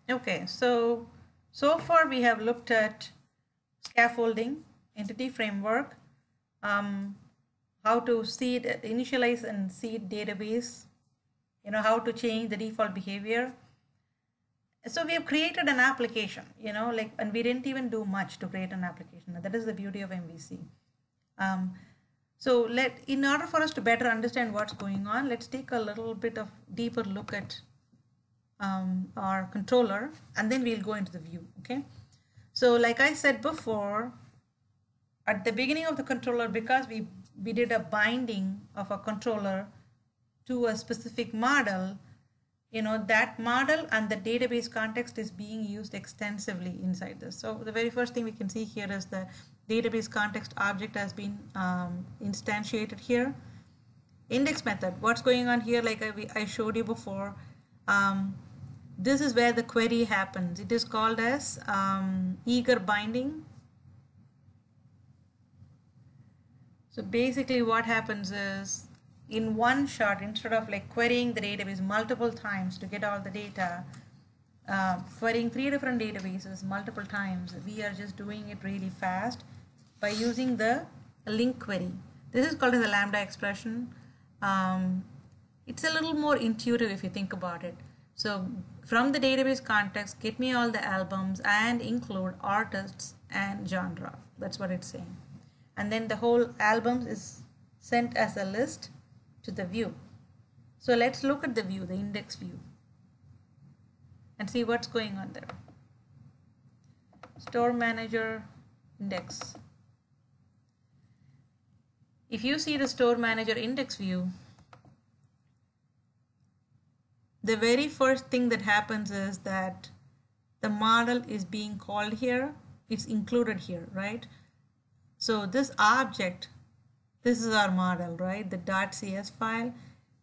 Okay, so far we have looked at scaffolding, entity framework, um, how to seed, initialize and seed database, how to change the default behavior. So we have created an application, like, and we didn't even do much to create an application. That is the beauty of MVC. Um, so in order for us to better understand what's going on, let's take a little bit of deeper look at our controller, and then we'll go into the view. Okay. So like I said before, at the beginning of the controller, because we did a binding of a controller to a specific model, that model and the database context is being used extensively inside this. So the very first thing we can see here is the database context object has been instantiated here. Index method, what's going on here, like I showed you before, this is where the query happens. It is called as eager binding. So basically what happens is, in one shot, instead of like querying the database multiple times to get all the data, querying 3 different databases multiple times, we are just doing it really fast by using the link query. This is called as a lambda expression. It's a little more intuitive if you think about it. So from the database context, get me all the albums and include artists and genre. That's what it's saying. And then the whole albums is sent as a list to the view. So let's look at the view, the index view, and see what's going on there. Store manager index. If you see the store manager index view, the very first thing that happens is that the model is being called here. It's included here, right? So this object, this is our model, right? The .cs file.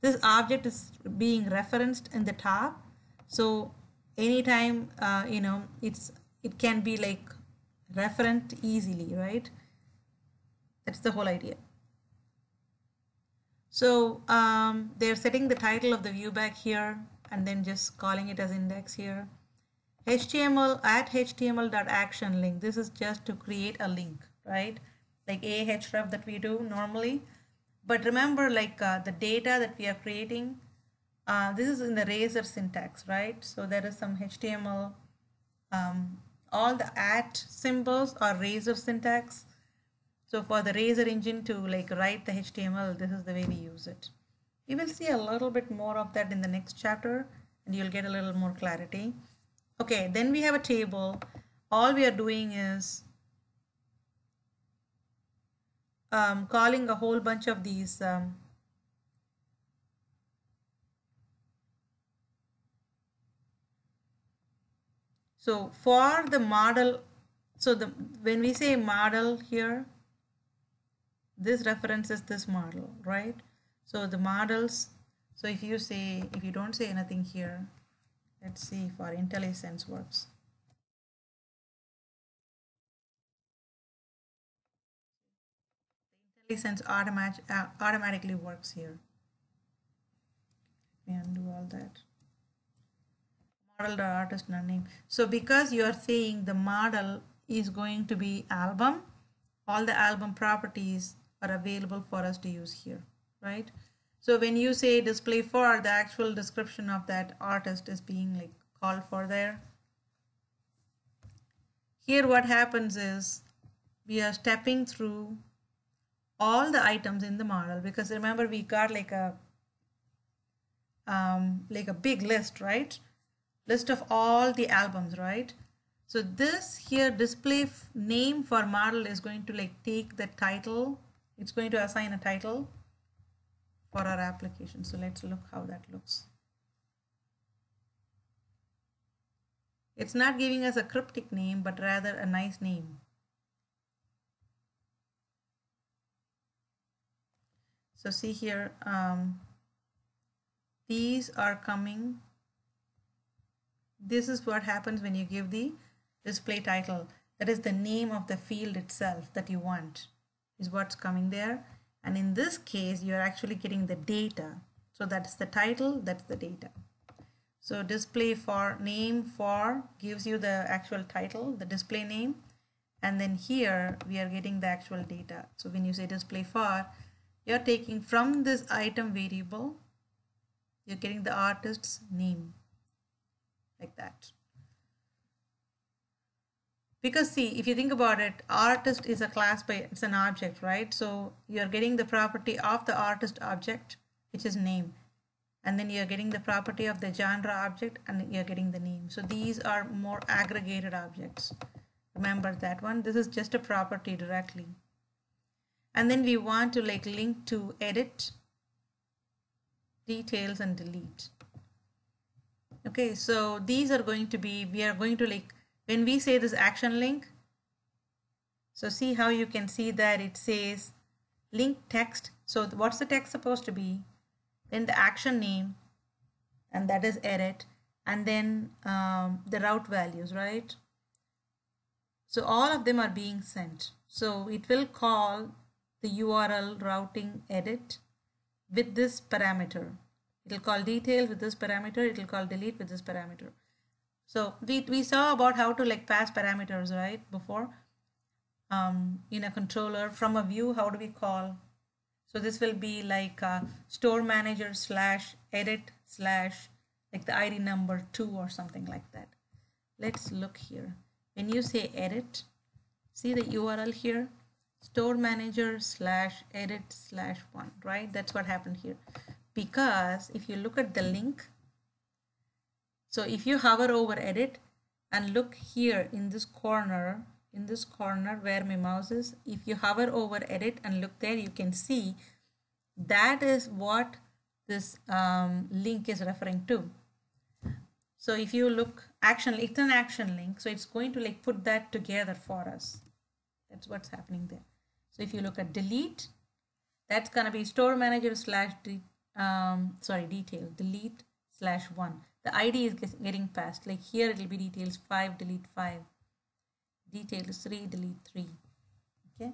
This object is being referenced in the top. So anytime, it can be like referenced easily, right? That's the whole idea. So they're setting the title of the view back here and then just calling it as index here. HTML at html.action link. This is just to create a link, right? Like ahref that we do normally. But remember, like the data that we are creating, this is in the Razor syntax, right? So there is some HTML, all the at symbols are Razor syntax. So for the Razor engine to like write the HTML, this is the way we use it. We will see a little bit more of that in the next chapter and you'll get a little more clarity. Okay, then we have a table. All we are doing is calling a whole bunch of these so for the model, so when we say model here, this references this model, right? So the models, so if you don't say anything here, let's see if our IntelliSense works. IntelliSense automatically works here. Let me undo all that. Model.artist name. So because you are saying the model is going to be album, all the album properties are available for us to use here, right? So when you say display for, the actual description of that artist is being like called for there. Here what happens is we are stepping through all the items in the model, because remember we got like a big list, right? List of all the albums, right? So this here display name for model is going to like take the title. It's going to assign a title for our application. So let's look how that looks. It's not giving us a cryptic name, but rather a nice name. So see here, these are coming. This is what happens when you give the display title. That is the name of the field itself that you want is what's coming there. And in this case, you're actually getting the data. So that's the title, that's the data. So display for name for gives you the actual title, the display name. And then here we are getting the actual data. So when you say display for, you're taking from this item variable, you're getting the artist's name like that. Because see, if you think about it, artist is a class by, it's an object, right? So you're getting the property of the artist object, which is name. And then you're getting the property of the genre object and you're getting the name. So these are more aggregated objects. Remember that one. This is just a property directly. And then we want to like link to edit, details, and delete. Okay, so these are going to be, we are going to like, when we say this action link, so see how you can see that it says link text. So what's the text supposed to be? Then the action name, and that is edit, and then the route values, right? So all of them are being sent. So it will call the URL routing edit with this parameter. It will call details with this parameter. It will call delete with this parameter. So we saw about how to like pass parameters, right, before in a controller from a view. How do we call? So this will be like store manager / edit / like the ID number 2 or something like that. Let's look here. When you say edit, see the URL here, store manager / edit / 1, right? That's what happened here. Because if you look at the link, so if you hover over edit and look here in this corner where my mouse is, if you hover over edit and look there, you can see that is what this link is referring to. So if you look action, it's an action link. So it's going to like put that together for us. That's what's happening there. So if you look at delete, that's going to be store manager / detail, delete /1. The ID is getting passed. Like here it will be details 5, delete 5. Details 3, delete 3. Okay.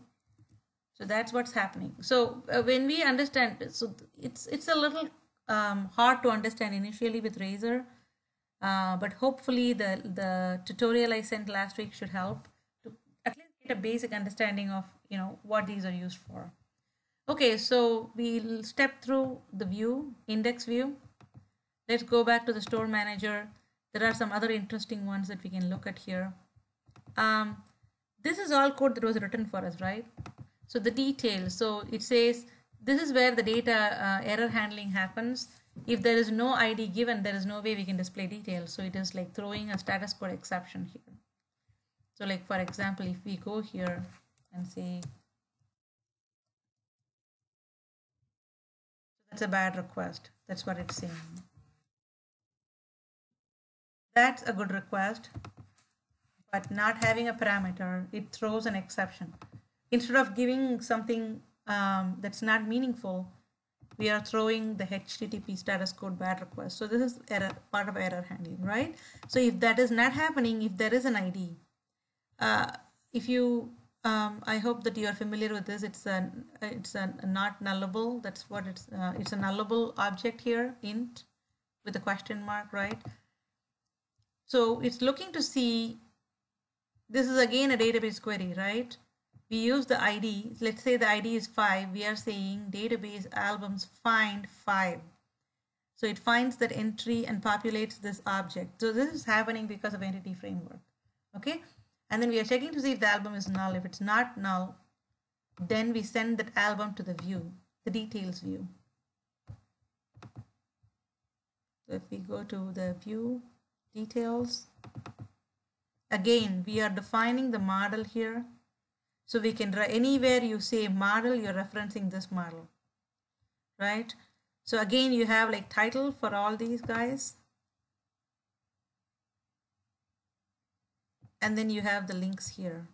So that's what's happening. So when we understand, so it's a little hard to understand initially with Razor, but hopefully the tutorial I sent last week should help to at least get a basic understanding of what these are used for. Okay, so we'll step through the view, index view. Let's go back to the store manager. There are some other interesting ones that we can look at here. This is all code that was written for us, right? So the details, so it says this is where the data error handling happens. If there is no ID given, there is no way we can display details. So it is like throwing a status code exception here. So like for example, if we go here and say, that's a bad request. That's what it's saying. That's a good request, but not having a parameter, it throws an exception. Instead of giving something that's not meaningful, we are throwing the HTTP status code bad request. So this is part of error handling, right? So if that is not happening, if there is an ID, I hope that you are familiar with this. It's a not nullable. That's what it's a nullable object here, int with a question mark, right? So it's looking to see, this is again a database query, right? We use the ID. Let's say the ID is 5. We are saying database albums find 5. So it finds that entry and populates this object. So this is happening because of entity framework. Okay. And then we are checking to see if the album is null. If it's not null, then we send that album to the view, the details view. So if we go to the view details, again, we are defining the model here. So we can, anywhere you say model, you're referencing this model, right? So again, you have like title for all these guys. And then you have the links here.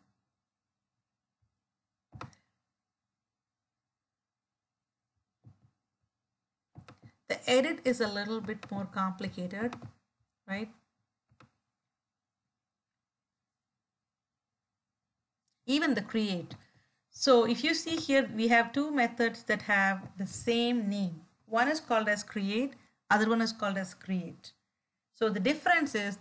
The edit is a little bit more complicated, right? Even the create. So if you see here, we have two methods that have the same name. One is called as create, other one is called as create. So the difference is